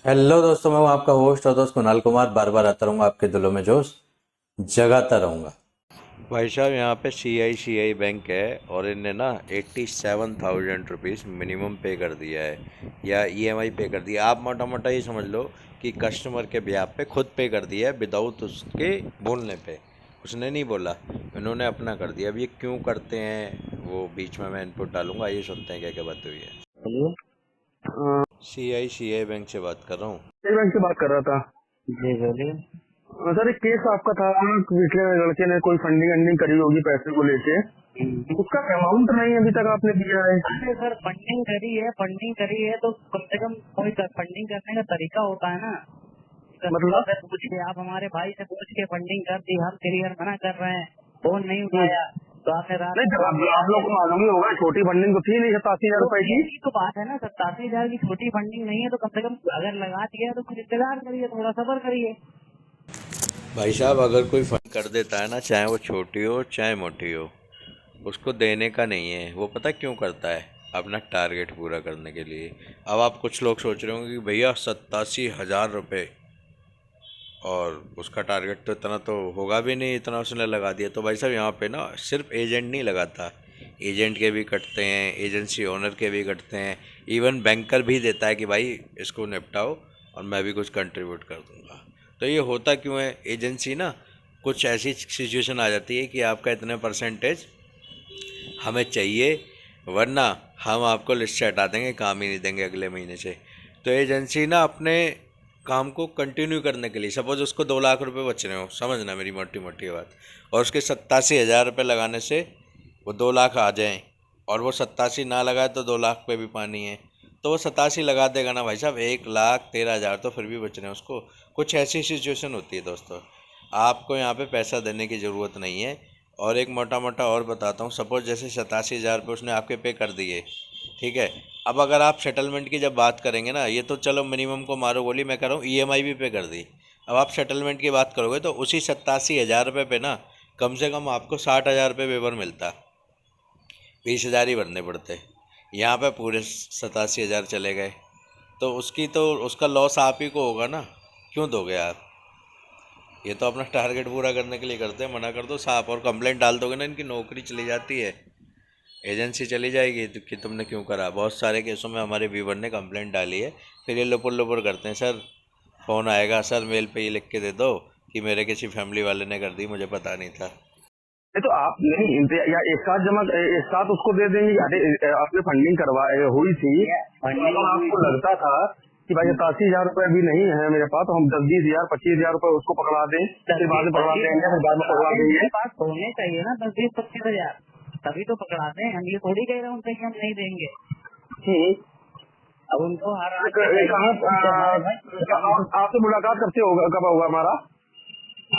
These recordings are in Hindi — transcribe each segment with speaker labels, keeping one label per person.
Speaker 1: हेलो दोस्तों, मैं हूं आपका होस्ट और दोस्त कुणाल कुमार। बार बार आता रहूंगा, आपके दिलों में जोश जगाता रहूंगा।
Speaker 2: भाई साहब यहाँ पे CICI बैंक है और इनने ना 87,000 रुपीज़ मिनिमम पे कर दिया है या EMI पे कर दिया। आप मोटा मोटा ये समझ लो कि कस्टमर के ब्याह पे खुद पे कर दिया है विदाउट उसके बोलने पे। उसने नहीं बोला, इन्होंने अपना कर दिया। अब ये क्यों करते हैं वो बीच में मैं इनपुट डालूंगा, ये सुनते हैं क्या क्या बात हुई है।
Speaker 3: हेलो।
Speaker 2: CICI बैंक से बात कर रहा हूँ।
Speaker 3: स्टेट बैंक से बात कर रहा था।
Speaker 4: जी बोलिए।
Speaker 3: सर एक केस आपका था, पिछले लड़के ने कोई फंडिंग वंडिंग करी होगी पैसे को लेके, उसका अमाउंट नहीं अभी तक आपने दिया है।
Speaker 4: अरे सर फंडिंग करी है तो कम से कम कोई फंडिंग करने का तरीका होता है ना।
Speaker 3: मतलब
Speaker 4: कस्टमर से पूछ के, आप हमारे भाई से पूछ के फंडिंग कर दी, हम क्लियर मना कर रहे हैं, फोन नहीं उठाया तो आपने रात
Speaker 3: नहीं,
Speaker 4: में
Speaker 3: जब
Speaker 4: फोन किया।
Speaker 3: आप लोग को मालूम ही होगा, छोटी फंडिंग तो थी नहीं 87,000
Speaker 4: तो
Speaker 3: रुपए की।
Speaker 4: यही तो बात है ना, 87,000 की छोटी फंडिंग नहीं है तो कम से कम अगर लगा दिया तो कुछ इंतजार करिए, थोड़ा सब्र करिए।
Speaker 2: भाई साहब, अगर कोई फंड कर देता है ना, चाहे वो छोटी हो चाहे मोटी हो, उसको देने का नहीं है। वो पता क्यों करता है? अपना टारगेट पूरा करने के लिए। अब आप कुछ लोग सोच रहे होंगे कि भैया 87,000 रुपये और उसका टारगेट तो इतना तो होगा भी नहीं, इतना उसने लगा दिया। तो भाई साहब यहाँ पे ना सिर्फ एजेंट नहीं लगाता, एजेंट के भी कटते हैं, एजेंसी ओनर के भी कटते हैं, इवन बैंकर भी देता है कि भाई इसको निपटाओ और मैं भी कुछ कंट्रीब्यूट कर दूंगा। तो ये होता क्यों है? एजेंसी ना कुछ ऐसी सिचुएशन आ जाती है कि आपका इतने परसेंटेज हमें चाहिए, वरना हम आपको लिस्ट से हटा देंगे, काम ही नहीं देंगे अगले महीने से। तो एजेंसी ना अपने काम को कंटिन्यू करने के लिए, सपोज उसको 2 लाख रुपए बच रहे हो, समझना मेरी मोटी मोटी बात, और उसके 87,000 रुपये लगाने से वो 2 लाख आ जाएं, और वो 87 ना लगाए तो 2 लाख पे भी पानी है, तो वो 87 लगा देगा ना भाई साहब। 1,13,000 तो फिर भी बच रहे हैं उसको। कुछ ऐसी सिचुएशन होती है दोस्तों, आपको यहाँ पे पैसा देने की ज़रूरत नहीं है। और एक मोटा मोटा और बताता हूँ, सपोज जैसे 87,000 रुपये उसने आपके पे कर दिए, ठीक है। अब अगर आप सेटलमेंट की जब बात करेंगे ना, ये तो चलो मिनिमम को मारो गोली, मैं कह रहा हूँ EMI भी पे कर दी। अब आप सेटलमेंट की बात करोगे तो उसी 87,000 रुपये पे ना कम से कम आपको 60,000 रुपये वेवर मिलता, 20,000 ही भरने पड़ते। यहाँ पे पूरे 87,000 चले गए, तो उसकी तो उसका लॉस आप ही को होगा ना। क्यों दोगे आप? ये तो अपना टारगेट पूरा करने के लिए करते हैं। मना कर दो साफ, और कंप्लेंट डाल दोगे ना, इनकी नौकरी चली जाती है, एजेंसी चली जाएगी कि तुमने क्यों करा। बहुत सारे केसों में हमारे व्यूवर ने कंप्लेंट डाली है, फिर ये लुपुर लुपुर करते हैं, सर फ़ोन आएगा, सर मेल पे ये लिख के दे दो कि मेरे किसी फैमिली वाले ने कर दी, मुझे पता नहीं था।
Speaker 3: नहीं तो आप नहीं या एक साथ जमा एक साथ उसको दे देंगे। अरे आपने फंडिंग करवा हुई थी तो अगर आपको लगता था कि भाई 87,000 रुपए भी नहीं है मेरे पास, तो हम 10-20,000 25,000 रुपए उसको पकड़ा दें, फिर बाद में पकड़ा देंगे, फिर बाद में पकड़ा देंगे।
Speaker 4: पास होने चाहिए ना 10-20-25,000, तभी तो पकड़ाते हैं। हम ये थोड़ी कह रहे हैं उनसे कि हम नहीं देंगे।
Speaker 3: हम्म।
Speaker 4: अब उनको हर
Speaker 3: कहाँ आपसे मुलाकात करते होगा, कब होगा हमारा?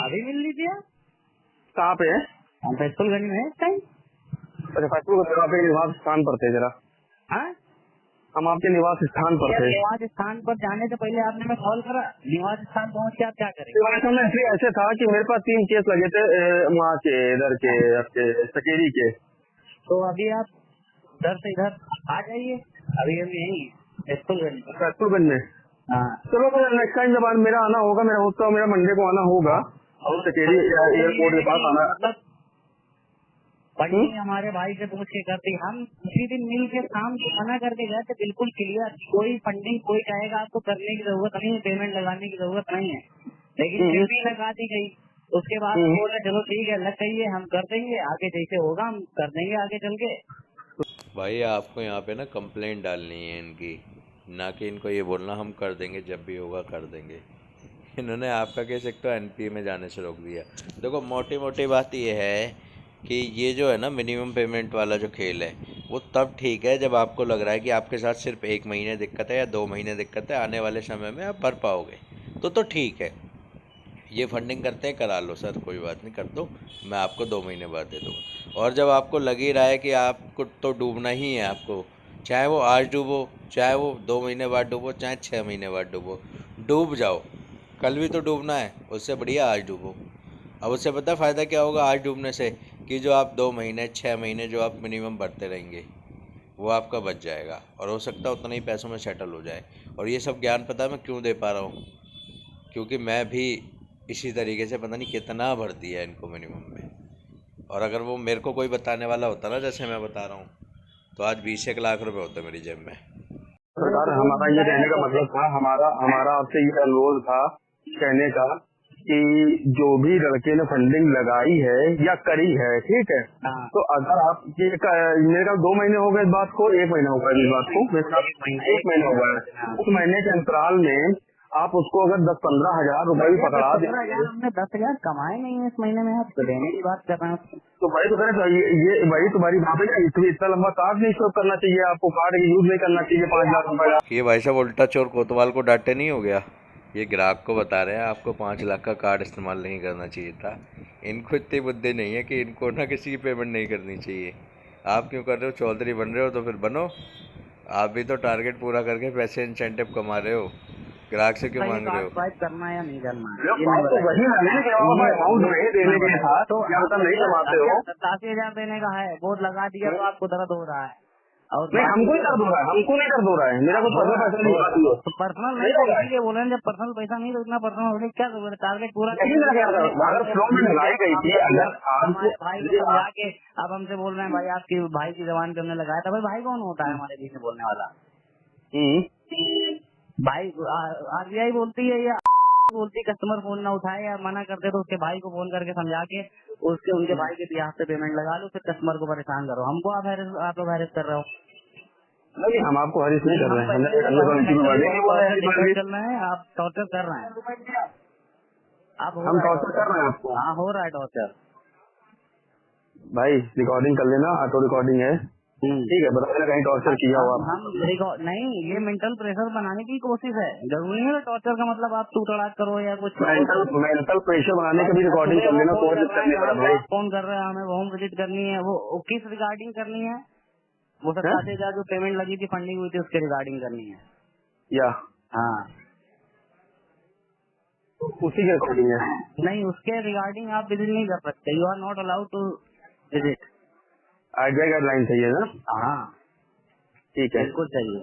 Speaker 4: अभी मिल लीजिए।
Speaker 3: कहाँ पे है?
Speaker 4: हम फैसलगंज में है इस टाइम।
Speaker 3: अच्छा, फैसलों का आपके निवास स्थान पर थे जरा।
Speaker 4: हाँ,
Speaker 3: हम आपके निवास स्थान पर थे।
Speaker 4: निवास स्थान पर जाने से पहले आपने मैं कॉल करा, निवास स्थान पहुँच के आप क्या करेंगे?
Speaker 3: निवास में इसलिए ऐसे था कि मेरे पास 3 केस लगे थे, वहाँ के इधर के आपके सकेरी के।
Speaker 4: तो अभी आप उधर से इधर आ जाइए, अभी हम यही फैसलगंज में।
Speaker 3: फैसलगंज में।
Speaker 4: हाँ,
Speaker 3: चलो तो नेक्स्ट टाइम जब मेरा आना होगा, मेरा होता मेरा मंडे को आना होगा, और सकेरी एयरपोर्ट के पास आना।
Speaker 4: मतलब फंडिंग हमारे भाई से पूछ के करती, हम उसी दिन मिल के शाम को मना करके गए थे, बिल्कुल क्लियर। कोई फंडिंग कोई कहेगा आपको करने की जरूरत नहीं है, पेमेंट लगाने की जरूरत नहीं है, लेकिन फिर भी लगा दी गई। उसके बाद बोले चलो ठीक है लग गई है, हम कर देंगे, आगे जैसे होगा हम कर देंगे आगे चल के।
Speaker 2: भाई आपको यहाँ पे ना कंप्लेंट डालनी है इनकी, ना कि इनको ये बोलना हम कर देंगे, जब भी होगा कर देंगे। इन्होंने आपका केस एक तो NPA में जाने से रोक दिया। देखो मोटी मोटी बात ये है कि ये जो है ना मिनिमम पेमेंट वाला जो खेल है, वो तब ठीक है जब आपको लग रहा है कि आपके साथ सिर्फ 1 महीने दिक्कत है या 2 महीने दिक्कत है, आने वाले समय में आप भर पाओगे, तो ठीक है। ये फंडिंग करते हैं, करा लो सर, कोई बात नहीं, कर दो, मैं आपको 2 महीने बाद दे दूँगा। और जब आपको लग ही रहा है कि आपको तो डूबना ही है, आपको चाहे वो आज डूबो, चाहे वो 2 महीने बाद डूबो, चाहे 6 महीने बाद डूबो, डूब जाओ। कल भी तो डूबना है, उससे बढ़िया आज डूबो। अब उससे पता फ़ायदा क्या होगा आज डूबने से? कि जो आप 2 महीने 6 महीने जो आप मिनिमम भरते रहेंगे, वो आपका बच जाएगा और हो सकता है उतना ही पैसों में सेटल हो जाए। और ये सब ज्ञान पता है मैं क्यों दे पा रहा हूँ, क्योंकि मैं भी इसी तरीके से पता नहीं कितना भर दिया इनको मिनिमम में। और अगर वो मेरे को कोई बताने वाला होता ना जैसे मैं बता रहा हूँ, तो आज 20 लाख रुपए होते मेरी जेब में।
Speaker 3: सरकार, हमारा ये कहने का मतलब था, हमारा आपसे ये अनुरोध था कहने का कि जो भी लड़के ने फंडिंग लगाई है या करी है, ठीक है, तो अगर आप मेरे ख्याल 2 महीने हो गए इस बात को, 1 महीना हो गया इस बात को, मेरे ख्याल 1 महीना हो गया। उस महीने के अंतराल में आप उसको अगर 10-15 हजार रुपए भी पकड़ा दे,
Speaker 4: हमने 10,000 कमाए नहीं है इस महीने में, आप देने की बात कर रहे हैं।
Speaker 3: तो भाई तो करें ये वही तुम्हारी बात है ना, इतना लंबा कार्ड नहीं स्टॉप करना चाहिए आपको, कार्ड यूज नहीं करना चाहिए 5 लाख रुपए का।
Speaker 2: ये भाई साहब उल्टा चोर कोतवाल को डांटे नहीं हो गया। ये ग्राहक को बता रहे हैं आपको 5 लाख का कार्ड इस्तेमाल नहीं करना चाहिए था। इनको इतनी बुद्धि नहीं है कि इनको ना किसी की पेमेंट नहीं करनी चाहिए। आप क्यों कर रहे हो, चौधरी बन रहे हो तो फिर बनो। आप भी तो टारगेट पूरा करके पैसे इंसेंटिव कमा रहे हो, ग्राहक से क्यों मांग रहे हो?
Speaker 4: स्वाइप करना है या नहीं करना है,
Speaker 3: तो वही मैंने कि अमाउंट नहीं देने के था, तो नहीं कमाते हो।
Speaker 4: 87,000 देने का है, बोर्ड लगा दिया तो आपको दर्द हो रहा है। और
Speaker 3: नहीं, हमको नहीं दर्द हो रहा है, हमको नहीं दर्द हो रहा है, मेरा कुछ पैसा नहीं हुआ।
Speaker 4: तो पर्सनल नहीं होगा, इसलिए बोल रहे हैं जब पर्सनल पैसा नहीं तो इतना पर्सनल होने की क्या जरूरत है, टारगेट पूरा
Speaker 3: अगर फ्लो में लगाई गई थी, अगर
Speaker 4: हमारे भाई को समझा के अब हमसे बोल रहे हैं भाई आपकी भाई की जबान पे हमने लगाया था। भाई भाई कौन होता है हमारे बीच में बोलने वाला? भाई आरबीआई बोलती है या बोलती कस्टमर फोन ना उठाए या मना करते तो उसके भाई को फोन करके समझा के उनके भाई के बिहाफ पे पेमेंट लगा लो, फिर कस्टमर को परेशान करो। हमको आप लोग हैरेस कर रहे हो।
Speaker 3: नहीं, हम आपको हरीश नहीं कर रहे हैं,
Speaker 4: चल रहे हैं, आप टॉर्चर कर रहे हैं, आप
Speaker 3: हम टॉर्चर कर रहे हैं आपको।
Speaker 4: हाँ हो रहा है टॉर्चर।
Speaker 3: भाई रिकॉर्डिंग कर लेना, ऑटो रिकॉर्डिंग है, ठीक है, बताना कहीं टॉर्चर किया हुआ।
Speaker 4: हम नहीं, ये मेंटल प्रेशर बनाने की कोशिश है, जरूरी नहीं है टॉर्चर का मतलब आप तू तड़ाक करो या कुछ।
Speaker 3: मेंटल प्रेशर बनाने का भी रिकॉर्डिंग कर लेना,
Speaker 4: फोन कर रहे हैं हमें होम विजिट करनी है, वो किस रिगार्डिंग करनी है? वो 87,000 जो पेमेंट लगी थी, फंडिंग हुई थी, उसके रिगार्डिंग करनी है
Speaker 3: या?
Speaker 4: हाँ,
Speaker 3: उसी के रिकॉर्डिंग है।
Speaker 4: नहीं, उसके रिगार्डिंग आप विजिट नहीं कर सकते, you are not allowed to visit.
Speaker 3: RBI guideline चाहिए ना?
Speaker 4: हाँ
Speaker 3: ठीक है,
Speaker 4: बिल्कुल चाहिए।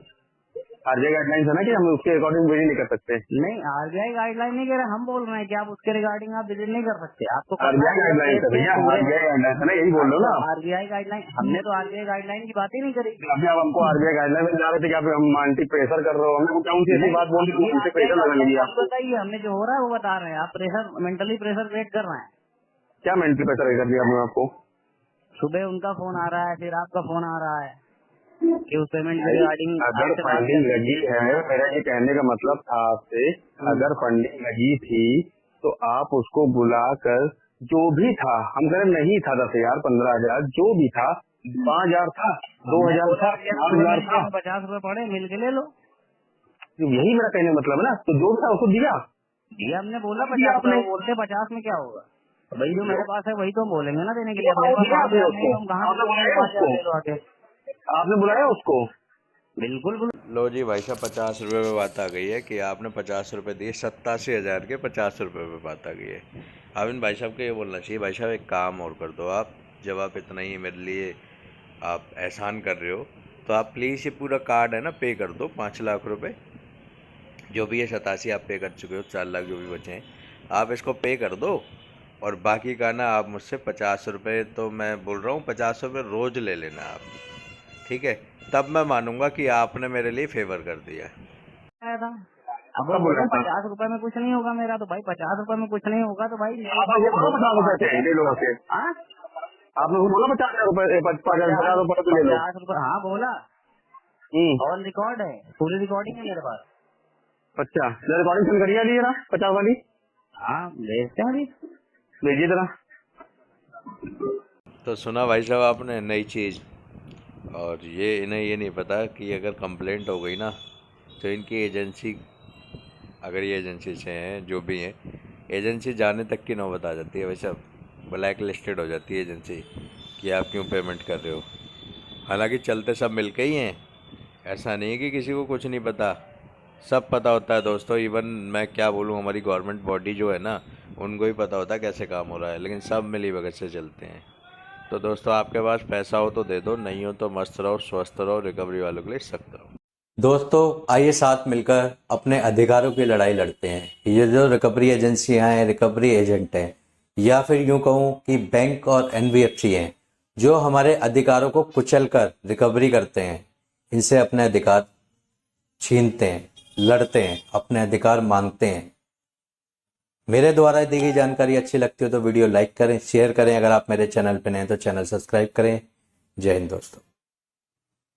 Speaker 3: आरबीआई गाइडलाइन है ना कि हम उसके अकॉर्डिंग विजिट नहीं कर सकते।
Speaker 4: नहीं, आरबीआई गाइडलाइन नहीं कह रहे, हम बोल रहे हैं कि आप उसके रिगार्डिंग आप विजिट नहीं कर सकते। आपको
Speaker 3: आरबीआई गाइडलाइन है भैया, आरबीआई गाइडलाइन है ना, यही बोल लो ना।
Speaker 4: आरबीआई गाइडलाइन, हमने तो आरबीआई गाइडलाइन की बात ही नहीं करी।
Speaker 3: अभी आप हमको आरबीआई गाइडलाइन में जा रहे थे कि आप हम आंटी प्रेशर कर रहे हो, हमने कौन सी ऐसी बात बोल दी उनसे प्रेशर लगा लिया?
Speaker 4: बताइए, हमने जो हो रहा है वो बता रहे हैं, आप प्रेशर मेंटली प्रेशर क्रिएट कर रहे हैं।
Speaker 3: क्या मेंटली प्रेशर कर दिया हमने आपको?
Speaker 4: सुबह उनका फोन आ रहा है, फिर आपका फोन आ रहा है कि उस पेमेंट के रिगार्डिंग
Speaker 3: अगर फंडिंग लगी है, मेरा ये कहने का मतलब था आपसे, अगर फंडिंग लगी थी तो आप उसको बुलाकर जो भी था, हम कह रहे नहीं था 10,000 15,000 जो भी था, 5,000 था, 2,000 था, 8,000 था,
Speaker 4: 50 रुपए पड़े मिल के ले लो।
Speaker 3: यही मेरा कहने का मतलब है ना, तो जो भी था उसको दिया।
Speaker 4: हमने बोला 50 रुपए, बोलते 50 में क्या होगा, वही जो मेरे पास है वही तो बोलेंगे ना देने के लिए।
Speaker 3: आपने बुलाया उसको?
Speaker 4: बिल्कुल।
Speaker 2: लो जी भाई साहब, 50 रुपये में बात आ गई है कि आपने 50 रुपये दिए, 87,000 के 50 रुपये में बात आ गई है। अब इन भाई साहब को ये बोलना चाहिए, भाई साहब एक काम और कर दो आप, जब आप इतना ही मेरे लिए आप एहसान कर रहे हो तो आप प्लीज़ ये पूरा कार्ड है ना पे कर दो, 5 लाख रुपए जो भी है, 87 आप पे कर चुके हो, 4 लाख जो भी बचे हैं आप इसको पे कर दो। और बाकी का ना आप मुझसे 50 रुपये, तो मैं बोल रहा हूँ 50 रुपये रोज़ ले लेना आप, ठीक है? तब मैं मानूंगा कि आपने मेरे लिए फेवर कर दिया।
Speaker 4: अब 50 रुपए में कुछ नहीं होगा मेरा, तो भाई 50 रुपए में कुछ नहीं होगा तो भाई
Speaker 3: आपने बोला 50,000 रुपए, 50,000 रुपए ले लो।
Speaker 4: 50 रुपए, हाँ बोला, ऑन रिकॉर्ड है, पूरी रिकॉर्डिंग है मेरे पास।
Speaker 3: अच्छा, रिकॉर्डिंग सेंड करिए लीजिए ना 50 वाली।
Speaker 4: हाँ भेजते हैं,
Speaker 3: भेजिए जरा।
Speaker 2: तो सुना भाई साहब आपने नई चीज़, और ये इन्हें ये नहीं पता कि अगर कंप्लेंट हो गई ना तो इनकी एजेंसी, अगर ये एजेंसी से हैं जो भी हैं, एजेंसी जाने तक की नौबत आ जाती है भाई साहब, ब्लैक लिस्टेड हो जाती है एजेंसी कि आप क्यों पेमेंट कर रहे हो। हालांकि चलते सब मिल के ही हैं, ऐसा नहीं है कि किसी को कुछ नहीं पता, सब पता होता है दोस्तों। इवन मैं क्या बोलूँ, हमारी गवर्नमेंट बॉडी जो है ना, उनको ही पता होता है कैसे काम हो रहा है, लेकिन सब मिली भगत से चलते हैं। तो दोस्तों आपके पास पैसा हो तो दे दो, नहीं हो तो मस्त रहो, स्वस्थ रहो, रिकवरी वालों के लिए सख्त रहो।
Speaker 1: दोस्तों आइए साथ मिलकर अपने अधिकारों की लड़ाई लड़ते हैं। ये जो रिकवरी एजेंसियां हैं, रिकवरी एजेंट हैं, या फिर यूं कहूं कि बैंक और एनबीएफसी हैं, जो हमारे अधिकारों को कुचल कर रिकवरी करते हैं, इनसे अपने अधिकार छीनते हैं, लड़ते हैं, अपने अधिकार मांगते हैं। मेरे द्वारा दी गई जानकारी अच्छी लगती हो तो वीडियो लाइक करें, शेयर करें। अगर आप मेरे चैनल पर नए हैं तो चैनल सब्सक्राइब करें। जय हिंद दोस्तों।